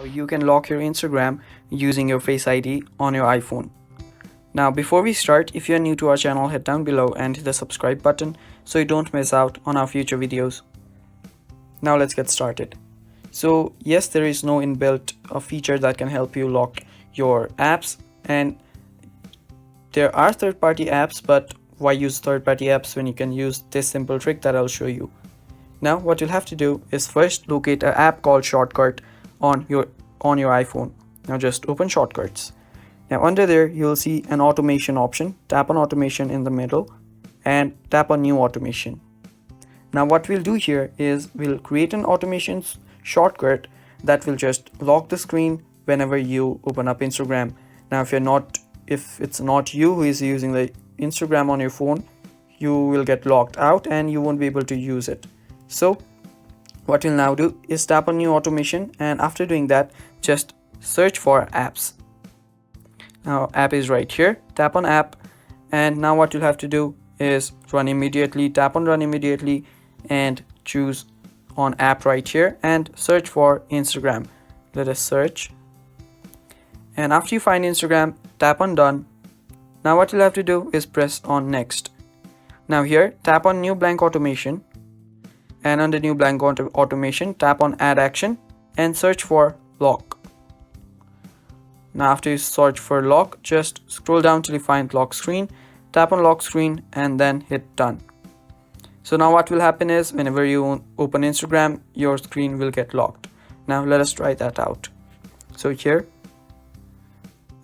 you can lock your Instagram using your Face ID on your iPhone. Now before we start, if you're new to our channel, head down below and hit the subscribe button so you don't miss out on our future videos. Now let's get started. So yes, there is no inbuilt feature that can help you lock your apps, and there are third-party apps, but why use third-party apps when you can use this simple trick that I'll show you. Now what you'll have to do is first locate an app called Shortcut on your iPhone. Now just open Shortcuts. Now under there you'll see an automation option. Tap on automation in the middle and tap on new automation. Now what we'll do here is we'll create an automation shortcut that will just lock the screen whenever you open up Instagram. Now if it's not you who is using the Instagram on your phone, you will get locked out and you won't be able to use it. So what you'll now do is tap on new automation, and after doing that just search for apps. Now app is right here. Tap on app, and now what you'll have to do is run immediately. Tap on run immediately and choose on app right here and search for Instagram. Let us search, and after you find Instagram, tap on done. Now what you'll have to do is press on next. Now here tap on new blank automation, and under new blank automation tap on add action and search for lock. Now after you search for lock, just scroll down till you find lock screen, tap on lock screen and then hit done. So now what will happen is whenever you open Instagram, your screen will get locked. Now let us try that out. So here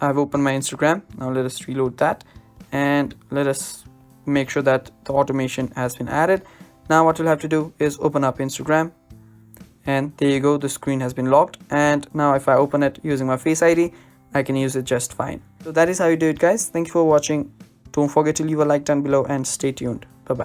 I've opened my Instagram. Now let us reload that and let us make sure that the automation has been added. Now what we'll have to do is open up Instagram, and there you go, the screen has been locked. And now if I open it using my Face ID, I can use it just fine. So that is how you do it, guys. Thank you for watching. Don't forget to leave a like down below and stay tuned.